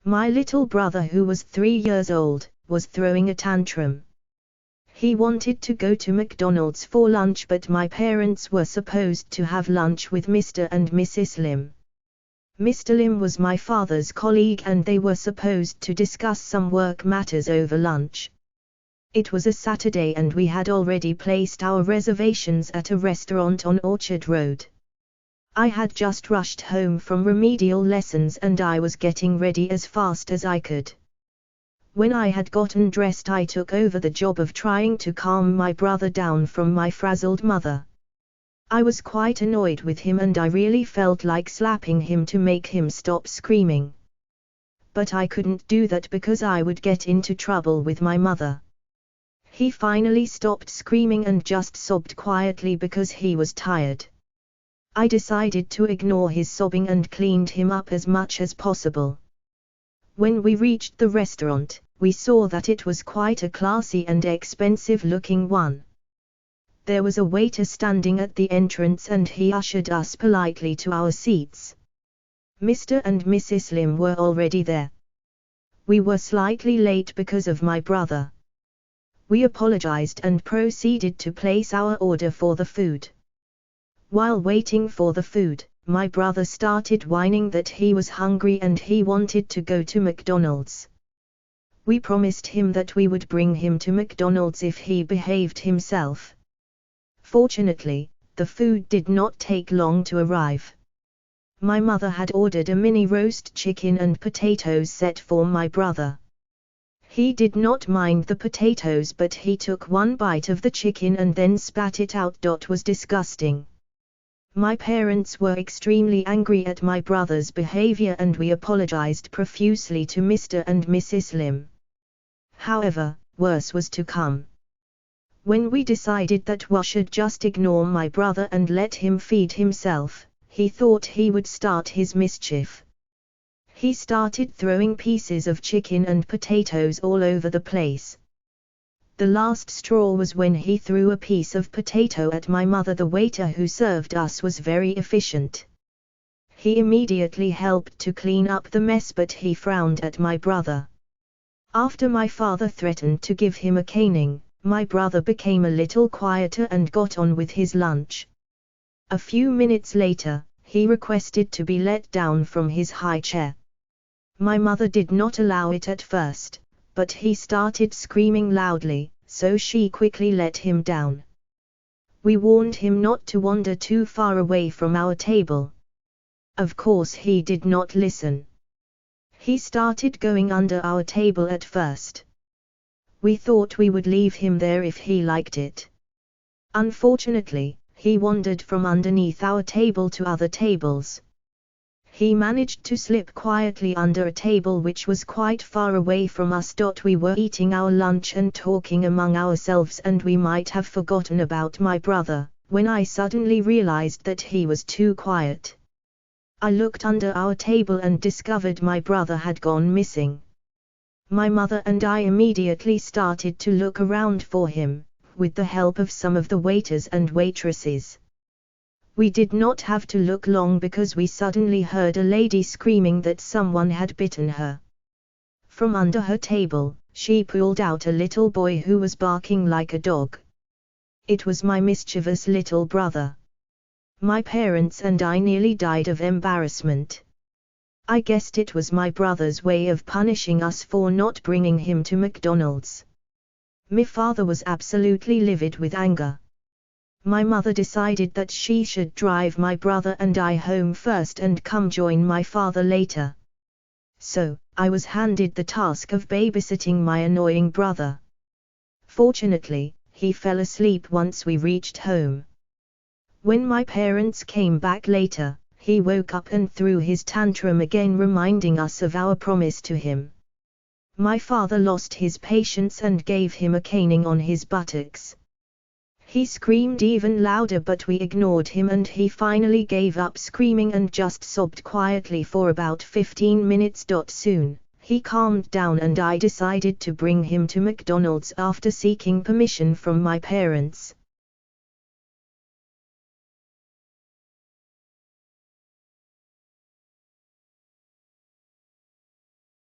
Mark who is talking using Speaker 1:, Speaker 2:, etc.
Speaker 1: My little brother, who was 3 years old, was throwing a tantrum. He wanted to go to McDonald's for lunch, but my parents were supposed to have lunch with Mr. and Mrs. Lim. Mr. Lim was my father's colleague and they were supposed to discuss some work matters over lunch. It was a Saturday and we had already placed our reservations at a restaurant on Orchard Road. I had just rushed home from remedial lessons and I was getting ready as fast as I could. When I had gotten dressed, I took over the job of trying to calm my brother down from my frazzled mother. I was quite annoyed with him and I really felt like slapping him to make him stop screaming. But I couldn't do that because I would get into trouble with my mother. He finally stopped screaming and just sobbed quietly because he was tired. I decided to ignore his sobbing and cleaned him up as much as possible. When we reached the restaurant, we saw that it was quite a classy and expensive-looking one. There was a waiter standing at the entrance and he ushered us politely to our seats. Mr. and Mrs. Lim were already there. We were slightly late because of my brother. We apologized and proceeded to place our order for the food. While waiting for the food, my brother started whining that he was hungry and he wanted to go to McDonald's. We promised him that we would bring him to McDonald's if he behaved himself. Fortunately, the food did not take long to arrive. My mother had ordered a mini roast chicken and potatoes set for my brother. He did not mind the potatoes, but he took one bite of the chicken and then spat it out. It was disgusting. My parents were extremely angry at my brother's behavior and we apologized profusely to Mr. and Mrs. Lim. However, worse was to come. When we decided that we should just ignore my brother and let him feed himself, he thought he would start his mischief. He started throwing pieces of chicken and potatoes all over the place. The last straw was when he threw a piece of potato at my mother. The waiter who served us was very efficient. He immediately helped to clean up the mess, but he frowned at my brother. After my father threatened to give him a caning, my brother became a little quieter and got on with his lunch. A few minutes later, he requested to be let down from his high chair. My mother did not allow it at first, but he started screaming loudly, so she quickly let him down. We warned him not to wander too far away from our table. Of course he did not listen. He started going under our table at first. We thought we would leave him there if he liked it. Unfortunately, he wandered from underneath our table to other tables. He managed to slip quietly under a table which was quite far away from us. We were eating our lunch and talking among ourselves and we might have forgotten about my brother, when I suddenly realized that he was too quiet. I looked under our table and discovered my brother had gone missing. My mother and I immediately started to look around for him, with the help of some of the waiters and waitresses. We did not have to look long because we suddenly heard a lady screaming that someone had bitten her. From under her table, she pulled out a little boy who was barking like a dog. It was my mischievous little brother. My parents and I nearly died of embarrassment. I guessed it was my brother's way of punishing us for not bringing him to McDonald's. My father was absolutely livid with anger. My mother decided that she should drive my brother and I home first and come join my father later. So, I was handed the task of babysitting my annoying brother. Fortunately, he fell asleep once we reached home. When my parents came back later, he woke up and threw his tantrum again, reminding us of our promise to him. My father lost his patience and gave him a caning on his buttocks. He screamed even louder, but we ignored him and he finally gave up screaming and just sobbed quietly for about 15 minutes. Soon, he calmed down and I decided to bring him to McDonald's after seeking permission from my parents.